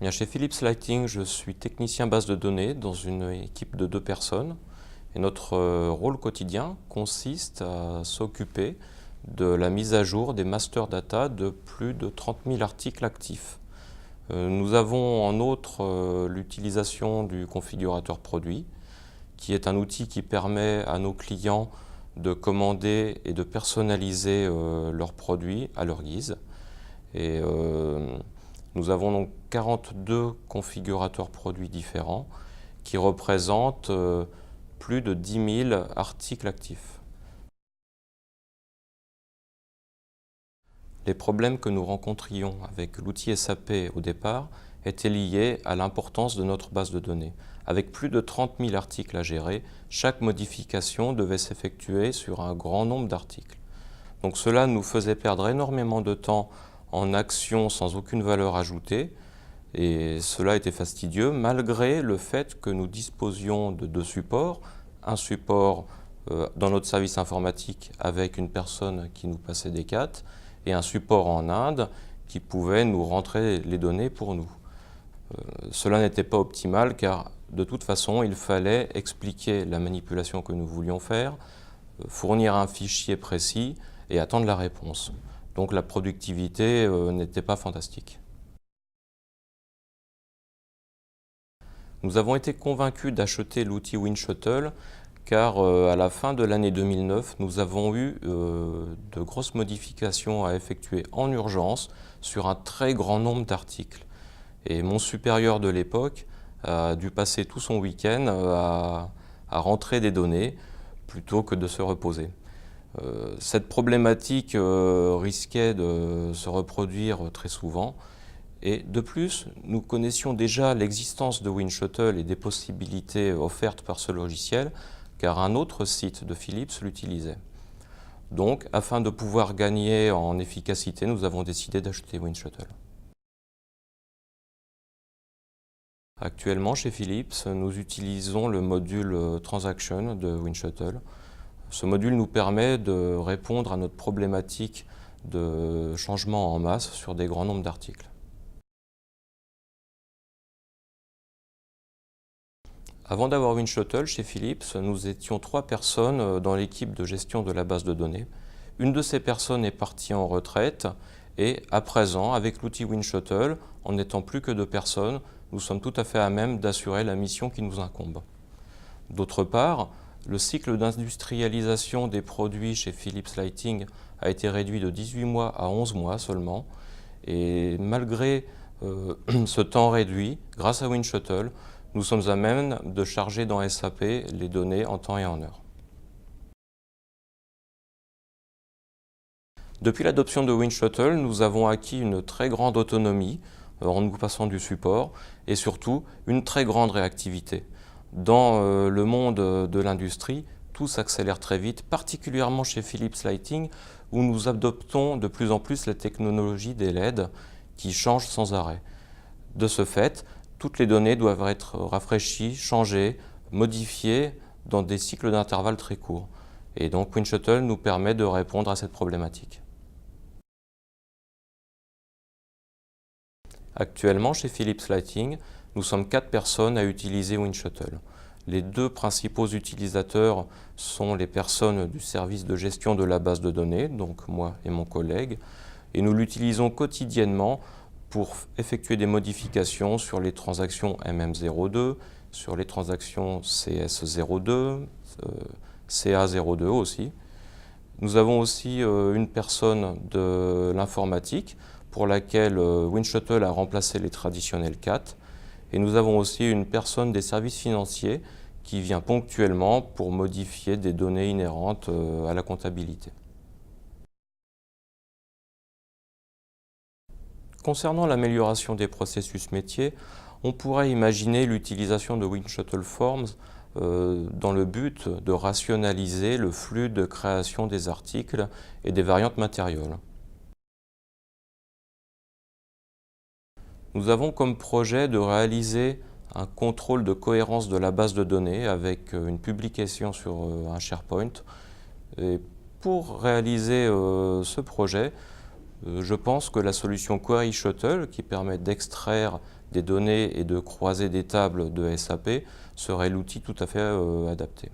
Bien, chez Philips Lighting, je suis technicien base de données dans une équipe de 2 personnes. Et notre rôle quotidien consiste à s'occuper de la mise à jour des master data de plus de 30 000 articles actifs. Nous avons en outre l'utilisation du configurateur produit, qui est un outil qui permet à nos clients de commander et de personnaliser leurs produits à leur guise. Et nous avons donc 42 configurateurs produits différents qui représentent plus de 10 000 articles actifs. Les problèmes que nous rencontrions avec l'outil SAP au départ étaient liés à l'importance de notre base de données. Avec plus de 30 000 articles à gérer, chaque modification devait s'effectuer sur un grand nombre d'articles. Donc cela nous faisait perdre énormément de temps en actions sans aucune valeur ajoutée, et cela était fastidieux malgré le fait que nous disposions de 2 supports, un support dans notre service informatique avec une personne qui nous passait des CAT et un support en Inde qui pouvait nous rentrer les données pour nous. Cela n'était pas optimal car de toute façon il fallait expliquer la manipulation que nous voulions faire, fournir un fichier précis et attendre la réponse. Donc la productivité n'était pas fantastique. Nous avons été convaincus d'acheter l'outil WinShuttle car à la fin de l'année 2009, nous avons eu de grosses modifications à effectuer en urgence sur un très grand nombre d'articles. Et mon supérieur de l'époque a dû passer tout son week-end à rentrer des données plutôt que de se reposer. Cette problématique risquait de se reproduire très souvent. Et de plus, nous connaissions déjà l'existence de WinShuttle et des possibilités offertes par ce logiciel, car un autre site de Philips l'utilisait. Donc, afin de pouvoir gagner en efficacité, nous avons décidé d'acheter WinShuttle. Actuellement, chez Philips, nous utilisons le module Transaction de WinShuttle. Ce module nous permet de répondre à notre problématique de changement en masse sur des grands nombres d'articles. Avant d'avoir WinShuttle chez Philips, nous étions 3 personnes dans l'équipe de gestion de la base de données. Une de ces personnes est partie en retraite et à présent, avec l'outil WinShuttle, en n'étant plus que 2 personnes, nous sommes tout à fait à même d'assurer la mission qui nous incombe. D'autre part, le cycle d'industrialisation des produits chez Philips Lighting a été réduit de 18 mois à 11 mois seulement. Et malgré ce temps réduit, grâce à WinShuttle, nous sommes à même de charger dans SAP les données en temps et en heure. Depuis l'adoption de WinShuttle, nous avons acquis une très grande autonomie en nous passant du support et surtout une très grande réactivité. Dans le monde de l'industrie, tout s'accélère très vite, particulièrement chez Philips Lighting où nous adoptons de plus en plus la technologie des LED qui changent sans arrêt. De ce fait, toutes les données doivent être rafraîchies, changées, modifiées dans des cycles d'intervalles très courts. Et donc WinShuttle nous permet de répondre à cette problématique. Actuellement, chez Philips Lighting, nous sommes 4 personnes à utiliser WinShuttle. Les 2 principaux utilisateurs sont les personnes du service de gestion de la base de données, donc moi et mon collègue, et nous l'utilisons quotidiennement pour effectuer des modifications sur les transactions MM02, sur les transactions CS02, CA02 aussi. Nous avons aussi une personne de l'informatique pour laquelle WinShuttle a remplacé les traditionnels CAT. Et nous avons aussi une personne des services financiers qui vient ponctuellement pour modifier des données inhérentes à la comptabilité. Concernant l'amélioration des processus métiers, on pourrait imaginer l'utilisation de WinShuttle Forms dans le but de rationaliser le flux de création des articles et des variantes matérielles. Nous avons comme projet de réaliser un contrôle de cohérence de la base de données avec une publication sur un SharePoint. Et pour réaliser ce projet, je pense que la solution QueryShuttle, qui permet d'extraire des données et de croiser des tables de SAP serait l'outil tout à fait adapté.